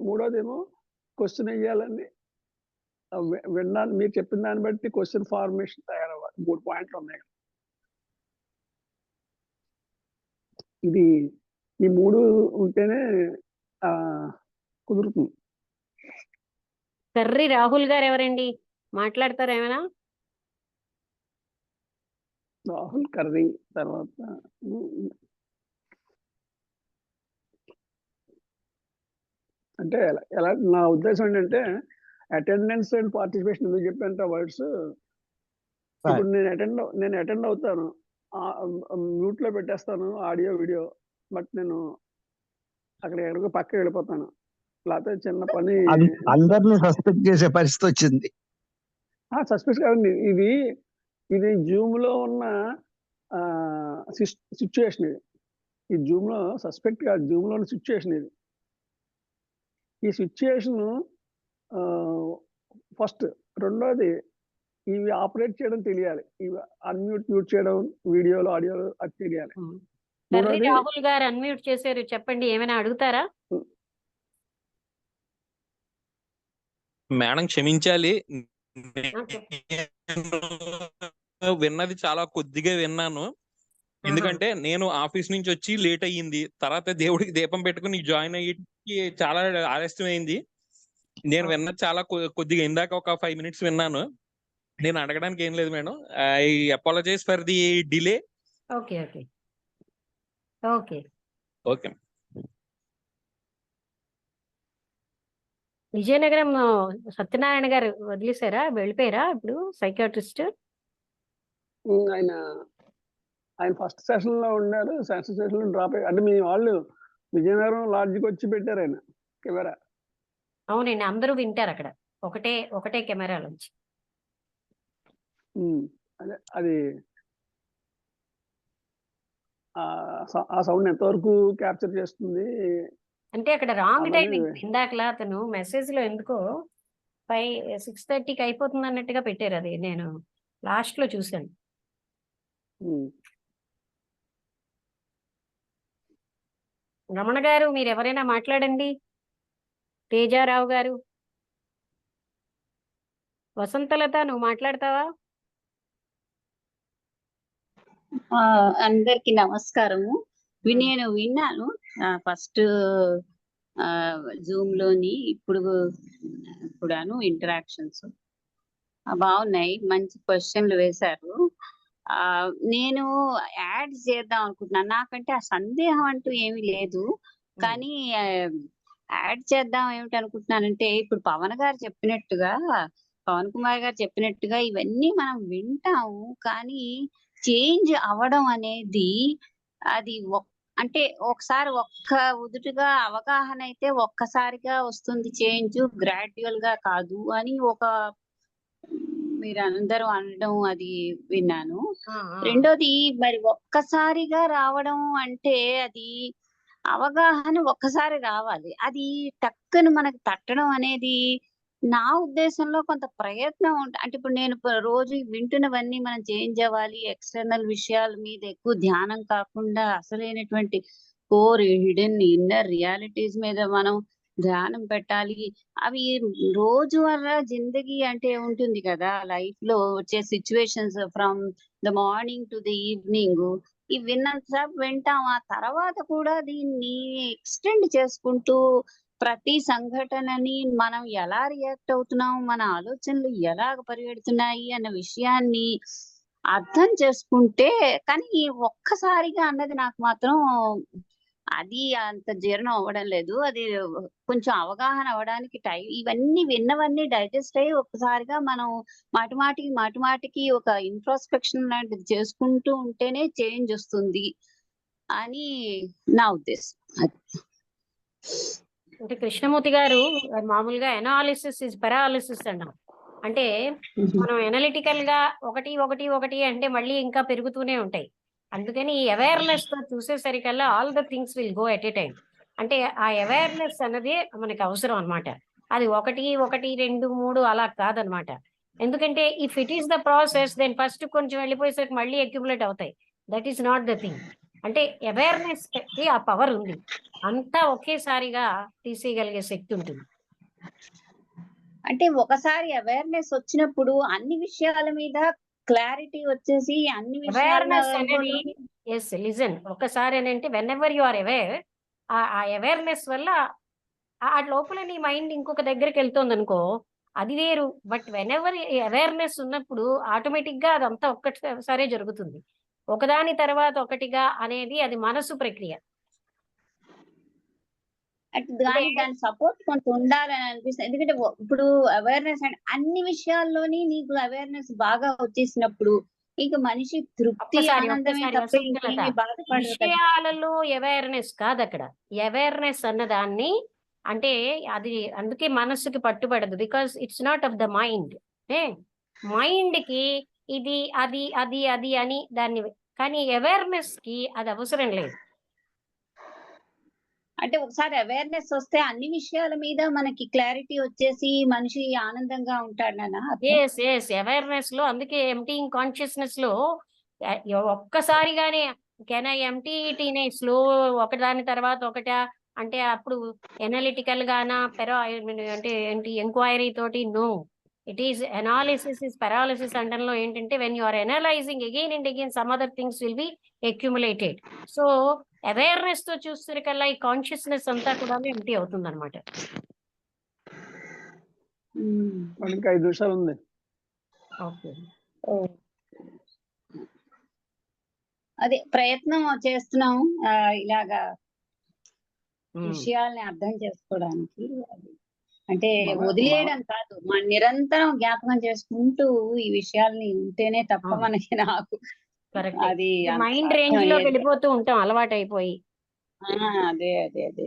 మూడోదేమో క్వెషన్ ఎయ్యాలని విన్నాను. మీరు చెప్పిన దాన్ని బట్టి క్వెషన్ ఫార్మేషన్ తయారవ్వాలి. 3 పాయింట్లు ఉన్నాయి. ఇది ఈ 3 ఉంటేనే కుదురుతుంది. కర్రి రాహుల్ గారు ఎవరండి? మాట్లాడతారా ఏమైనా? రాహుల్ కర్రీ తర్వాత అంటే ఎలా నా ఉద్దేశం ఏంటంటే అటెండెన్స్ అండ్ పార్టిసిపేషన్ ఎందుకు చెప్పానంటే వర్డ్స్ ఇప్పుడు నేను అటెండ్ అవుతాను, మ్యూట్ లో పెట్టేస్తాను ఆడియో వీడియో, బట్ నేను అక్కడ ఎక్కడికో పక్కకి వెళ్ళిపోతాను. లేకపోతే చిన్న పని అందరినీ సస్పెక్ట్ చేసే పరిస్థితి వచ్చింది. సస్పెక్ట్ కాదండి, ఇది జూమ్ లో ఉన్న సిచ్యువేషన్. ఈ జూమ్ లో సస్పెక్ట్ కాదు, జూమ్ లో ఉన్న సిచ్యువేషన్ ఇది. ఈ సిచ్యువేషన్ ఫస్ట్. రెండోది ఇవి ఆపరేట్ చేయడం తెలియాలి. ఇవి మ్యూట్ చేయడం వీడియోలో ఆడియోలో అది తెలియాలి. కర్రి రాహుల్ గారు అన్మ్యూట్ చేశారు, చెప్పండి, ఏమైనా అడుగుతారా? మేడం క్షమించాలి, విన్నది చాలా కొద్దిగా విన్నాను. ఎందుకంటే నేను ఆఫీస్ నుంచి వచ్చి లేట్ అయ్యింది, తర్వాత దేవుడికి దీపం పెట్టుకుని జాయిన్ అయ్యి చాలా ఆలస్యం అయింది. నేను విన్నది చాలా కొద్దిగా, ఇందాక ఒక 5 మినిట్స్ విన్నాను. నేను అడగడానికి ఏం లేదు madam. I apologise for the delay. Okay okay okay okay. Vizianagaram Satyanarayana garu వదిలేశారా, వెళ్ళిపోయారా ఇప్పుడు సైకాట్రిస్ట్? ఆయన ఆయన ఫస్ట్ సెషన్ లో ఉన్నారు, సెకండ్ సెషన్ లో డ్రాప్ అయ్యి, అంటే మీ వాళ్ళు విజయనగరం లాడ్జికి వచ్చి పెట్టారు ఆయన కెమెరా. అవునండి, అందరూ వింటారు అక్కడ ఒకటే కెమెరాలోంచి. అదే అది ఆ సౌండ్ ఎంతవరకు క్యాప్చర్ చేస్తుంది అంటే అక్కడ రాంగ్ అన్నది. టైమింగ్. ఇందాకలా అతను మెసేజ్ లో ఎందుకో 6:30కి అయిపోతుంది అన్నట్టుగా పెట్టారు. అది నేను లాస్ట్ లో చూశాను. రమణ గారు, మీరు ఎవరైనా మాట్లాడండి. తేజారావు గారు, వసంతలత, నువ్వు మాట్లాడతావా? అందరికి నమస్కారము. నేను విన్నాను ఫస్ట్ జూమ్ లోని, ఇప్పుడాను ఇంటరాక్షన్స్ బాగున్నాయి, మంచి క్వశ్చన్లు వేశారు. నేను యాడ్ చేద్దాం అనుకుంటున్నాను. నాకంటే ఆ సందేహం అంటూ ఏమీ లేదు, కానీ యాడ్ చేద్దాం ఏమిటి అనుకుంటున్నానంటే, ఇప్పుడు పవన్ కుమార్ గారు చెప్పినట్టుగా ఇవన్నీ మనం వింటాము, కానీ చేంజ్ అవ్వడం అనేది అది అంటే ఒకసారి ఉదుటుగా అవగాహన అయితే ఒక్కసారిగా వస్తుంది చేంజ్, గ్రాడ్యువల్ గా కాదు అని మీరు అందరూ అనడం అది విన్నాను. రెండోది, మరి ఒక్కసారిగా రావడం అంటే అది అవగాహన ఒక్కసారి రావాలి, అది టక్కుని మనకు తట్టడం అనేది నా ఉద్దేశంలో కొంత ప్రయత్నం అంటే ఇప్పుడు నేను రోజు వింటున్నవన్నీ మనం చేంజ్ అవ్వాలి, ఎక్స్టర్నల్ విషయాల మీద ఎక్కువ ధ్యానం కాకుండా అసలైనటువంటి కోర్ హిడెన్ ఇన్నర్ రియాలిటీస్ మీద మనం ధ్యానం పెట్టాలి. అవి రోజువారీ జిందగీ అంటే ఉంటుంది కదా, లైఫ్ లో వచ్చే situations from the morning to the evening, ఇవి విన్నంతసేపు వింటాం, ఆ తర్వాత కూడా దీన్ని ఎక్స్టెండ్ చేసుకుంటూ ప్రతి సంఘటనని మనం ఎలా రియాక్ట్ అవుతున్నాం, మన ఆలోచనలు ఎలా పరిగెడుతున్నాయి అన్న విషయాన్ని అర్థం చేసుకుంటే, కానీ ఒక్కసారిగా అన్నది నాకు మాత్రం అది అంత జీర్ణం అవ్వడం లేదు. అది కొంచెం అవగాహన అవ్వడానికి టైం, ఇవన్నీ విన్నవన్నీ డైజెస్ట్ అయ్యి ఒక్కసారిగా మనం మాటిమాటికి ఒక ఇంట్రోస్పెక్షన్ లాంటిది చేసుకుంటూ ఉంటేనే చేంజ్ వస్తుంది అని నా ఉద్దేశం. అంటే కృష్ణమూర్తి గారు మామూలుగా ఎనాలిసిస్ ఇస్ పెరాలిసిస్ అన్నాం. అంటే మనం ఎనలిటికల్ గా ఒకటి అంటే మళ్ళీ ఇంకా పెరుగుతూనే ఉంటాయి. అందుకని ఈ అవేర్నెస్ తో చూసేసరికల్లా all the things will go at a time. అంటే ఆ అవేర్నెస్ అన్నది మనకి అవసరం అనమాట. అది 1, 2, 3 అలా కాదనమాట. ఎందుకంటే if it is the process, then first కొంచెం వెళ్ళిపోయేసరికి మళ్ళీ అక్యుములేట్ అవుతాయి. That is not the thing. అంటే అవేర్నెస్ కి ఆ పవర్ ఉంది, అంతా ఒకేసారిగా తీసేయగలిగే శక్తి ఉంటుంది. అంటే ఒకసారి అవేర్నెస్ వచ్చినప్పుడు అన్ని విషయాల మీద క్లారిటీ వచ్చేసి అన్ని అవేర్నెస్ అనేది లిజన్ ఒకసారి అంటే whenever you are aware, ఆ అవేర్నెస్ వల్ల ఆ లోపల నీ మైండ్ ఇంకొక దగ్గరికి వెళ్తుంది అనుకో, అది వేరు. బట్ వెన్ ఎవర్ అవేర్నెస్ ఉన్నప్పుడు ఆటోమేటిక్ గా అదంతా ఒక్కసారే జరుగుతుంది. ఒకదాని తర్వాత ఒకటిగా అనేది అది మనసు ప్రక్రియ. దాని సపోర్ట్ కొంచెం ఉండాలని అనిపిస్తుంది. ఎందుకంటే ఇప్పుడు అవేర్నెస్ అంటే అన్ని విషయాల్లోని నీకు అవేర్నెస్ బాగా వచ్చేసినప్పుడు ఇంకా మనిషి తృప్తి ఆనందమే తప్ప ఇంకేమీ బాధపడదు. విషయాలలో అవేర్నెస్ కాదు అక్కడ. అవేర్నెస్ అన్నదాన్ని అంటే అది అందుకే మనస్సుకి పట్టుబడదు, because it's not of the mind. Mind కి ఇది అది అది అది అని దాన్ని, కానీ అవేర్నెస్ కి అది అవసరం లేదు. అంటే ఒకసారి అవేర్నెస్ వస్తే అన్ని విషయాల మీద మనకి క్లారిటీ వచ్చేసి మనిషి ఆనందంగా ఉంటాడనా? అవేర్నెస్ లో అందుకే ఎంటీయింగ్ కాన్షియస్నెస్ లో ఒక్కసారిగానే can I empty it in a slow, ఒకదాని తర్వాత ఒకటా అంటే అప్పుడు ఎనలిటికల్ గానా అంటే ఏంటి ఎంక్వైరీ తోటి? No, it is analysis is paralysis అంటంలో ఏంటంటే when you are analysing again and again some other things will be accumulated. So awareness తో చూస్తున్నకల్లా ఈ కాన్షియస్నెస్ అంతా కూడా ఎంటీ అవుతుంది అనమాట. ఇంకా 5 నిమిషాలు ఉంది. ఓకే, అదే ప్రయత్నం చేస్తున్నాం ఇలాగా విషయాల్ని అర్థం చేసుకోవడానికి. అంటే వదిలేయడం కాదు, మన నిరంతరం జ్ఞాపకం చేసుకుంటూ ఈ విషయాల్ని ఉంటేనే తప్ప మనకి నాకు కరెక్ట్. అది అంత మైండ్ అర్థం రేంజ్ లోకి అయ్యేది. వెళ్ళిపోతూ ఉంటాం అలవాటు అయిపోయి. అదే అదే అదే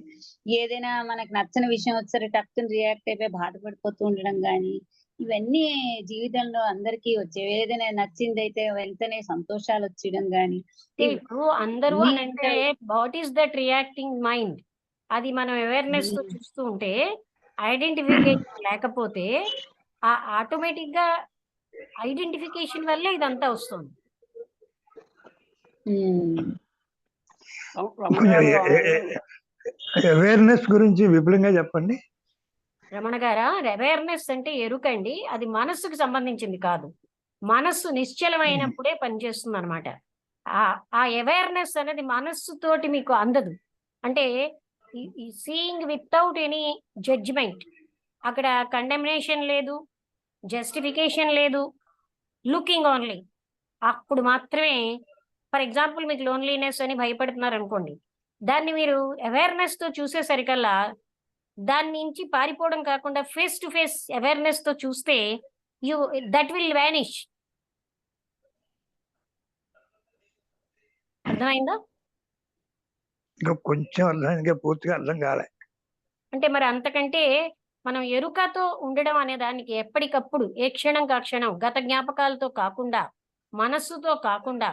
ఏదైనా మనకు నచ్చని విషయం వచ్చేసరి టక్కుని రియాక్ట్ అయిపోయి బాధపడిపోతూ ఉండడం గాని, ఇవన్నీ జీవితంలో అందరికీ వచ్చేవి. ఏదైనా నచ్చింది అయితే వెంటనే సంతోషాలు వచ్చేయడం గాని, ఇప్పుడు అందరూ ఇవన్నీ అని అంటే what is that reacting mind, అది మనం అవేర్నెస్ తో చూస్తూ ఉంటే, ఐడెంటిఫికేషన్ లేకపోతే ఆ ఆటోమేటిక్ గా ఐడెంటిఫికేషన్ వల్లే ఇదంతా వస్తుంది. రమణ గారు అవేర్నెస్ గురించి విపులంగా చెప్పండి. రమణ గారా, అవేర్నెస్ అంటే ఎరుకండి, అది మనస్సుకు సంబంధించింది కాదు. మనస్సు నిశ్చలమైనప్పుడే పనిచేస్తుంది అనమాట. ఆ అవేర్నెస్ అనేది మనస్సుతోటి మీకు అందదు. అంటే సీయింగ్ వితౌట్ ఎనీ జడ్జిమెంట్, అక్కడ కండెమినేషన్ లేదు, జస్టిఫికేషన్ లేదు, లుకింగ్ ఓన్లీ. అప్పుడు మాత్రమే, ఫర్ ఎగ్జాంపుల్ మీకు లోన్లీనెస్ అని భయపడుతున్నారు అనుకోండి, దాన్ని మీరు అవేర్నెస్ తో చూసేసరికల్లా దాని నుంచి పారిపోవడం కాకుండా ఫేస్ టు ఫేస్ అవేర్నెస్ తో చూస్తే దట్ విల్ వానిష్. అర్థమైందా? ఇంకా కొంచెం అర్థం, ఇంకా పూర్తిగా అర్థం కాలే. అంటే మరి అంతకంటే మనం ఎరుకతో ఉండడం అనే దానికి ఎప్పటికప్పుడు ఏ క్షణం కా క్షణం గత జ్ఞాపకాలతో కాకుండా, మనస్సుతో కాకుండా,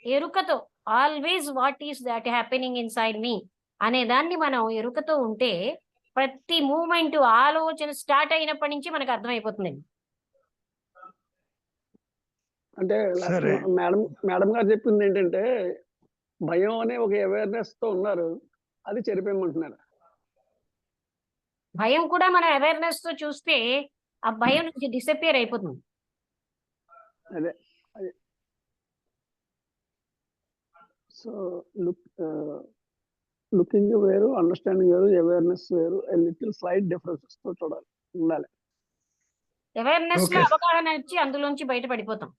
ఎరుకతో always what is that happening inside me అనే దాన్ని మనం ఎరుకతో ఉంటే, ప్రతి మూమెంట్ ఆలోచన స్టార్ట్ అయినప్పటి నుంచి మనకు అర్థమైపోతుందండి. అంటే సరే. మేడం గారు చెప్పింది ఏంటంటే, భయం అనే ఒక అవేర్నెస్ తో ఉన్నారు, అది చెరిపేయమంటున్నారు. భయం కూడా మనం అవేర్నెస్ తో చూస్తే ఆ భయం నుంచి డిసపియర్ అయిపోతుంది. అదే అదే. సో లుకింగ్ వేరు, అండర్స్టాండింగ్ వేరు, అవేర్నెస్ వేరు, లిటిల్ స్లైట్ డిఫరెన్సెస్ తో చూడాలి, ఉండాలి. అవేర్నెస్ లో Okay. అవగాహన వచ్చి అందులోంచి బయటపడిపోతాం.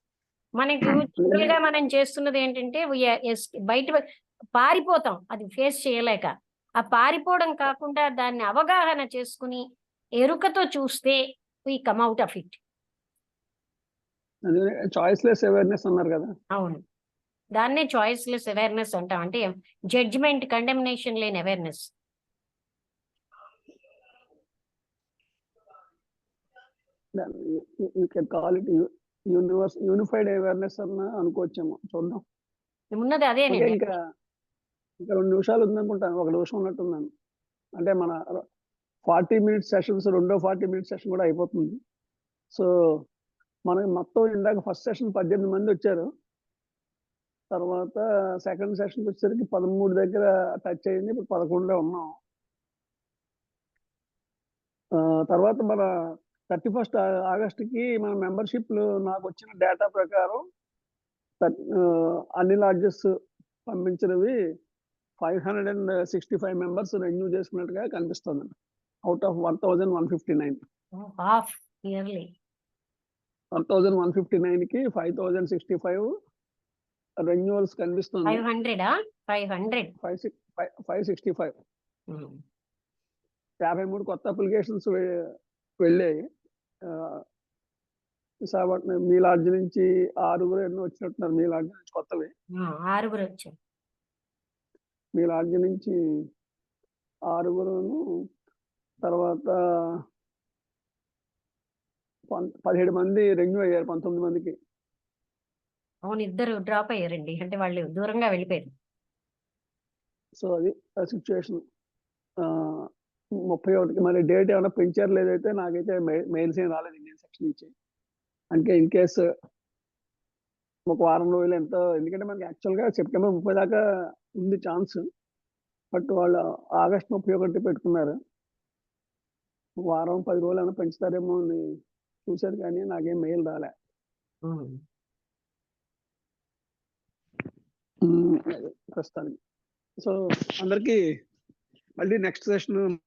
మనకి జనరల్ గా మనం చేస్తున్నది ఏంటంటే బయట పారిపోతాం, అది ఫేస్ చేయలేక. ఆ పారిపోవడం కాకుండా దాన్ని అవగాహన చేసుకుని ఎరుకతో చూస్తే we come out of it. అదే చాయిస్లెస్ అవేర్నెస్ అన్నారు కదా. అవును, దాన్నే చాయిస్లెస్ అవేర్నెస్ అంటాం. అంటే జడ్జిమెంట్, కండెమినేషన్ లేని awareness. You can call it unified awareness అన్న అనుకోవచ్చేమో, చూద్దాం. ఉన్నది ఓకే, అదేనండి. ఇంకా 2 నిమిషాలు ఉందనుకుంటాను, 1 నిమిషం ఉన్నట్టుందని. అంటే మన 40 మినిట్స్ సెషన్స్, రెండో 40 మినిట్స్ సెషన్ కూడా అయిపోతుంది. సో మనకి మొత్తం ఇందాక ఫస్ట్ సెషన్ 18 మంది వచ్చారు. తర్వాత సెకండ్ సెషన్కి వచ్చేసరికి 13 దగ్గర టచ్ అయింది, ఇప్పుడు 11లో ఉన్నాం. తర్వాత మన 31 ఆగస్టుకి మన మెంబర్షిప్లు నాకు వచ్చిన డేటా ప్రకారం అన్ని లాడ్జెస్ పంపించినవి 565 మెంబర్స్ రెన్యూ చేసుకున్నట్టుగా కనిపిస్తుంది, అవుట్ ఆఫ్ 1159. హాఫ్ ఇయర్లీ 1159కి 5065 రెన్యూవల్స్ కనిపిస్తుంది. 565 53 కొత్త అప్లికేషన్స్ వెళ్ళాయి. విశాఖపట్నం మీ లాడ్జ్ నుంచి 6 ఎన్నో వచ్చినట్టున్నారు, మీ లాడ్జ్ నుంచి కొత్తవి. 6 వచ్చారు. మీ లాడ్జ్ నుంచి 6, తర్వాత 17 మంది రెన్యూ అయ్యారు, 19 మందికి. అవును, 2 డ్రాప్ అయ్యారండి, అంటే వాళ్ళు దూరంగా వెళ్ళిపోయారు. సో అది సిచ్యువేషన్. 31కి మరి డేట్ ఏమైనా పెంచారు లేదైతే, నాకైతే మెయిల్స్ ఏం రాలేదు ఇండియన్ సెక్షన్ నుంచి. అంటే ఇన్ కేస్ ఒక వారం రోజులు ఎంతో, ఎందుకంటే మనకి యాక్చువల్గా సెప్టెంబర్ 30 దాకా ఉంది ఛాన్స్, బట్ వాళ్ళు ఆగస్ట్ 31 పెట్టుకున్నారు. వారం 10 రోజులు ఏమైనా పెంచుతారేమో అని చూశారు, కానీ నాకేం మెయిల్ రాలే. ప్రస్తుతానికి. సో అందరికీ మళ్ళీ నెక్స్ట్ సెషన్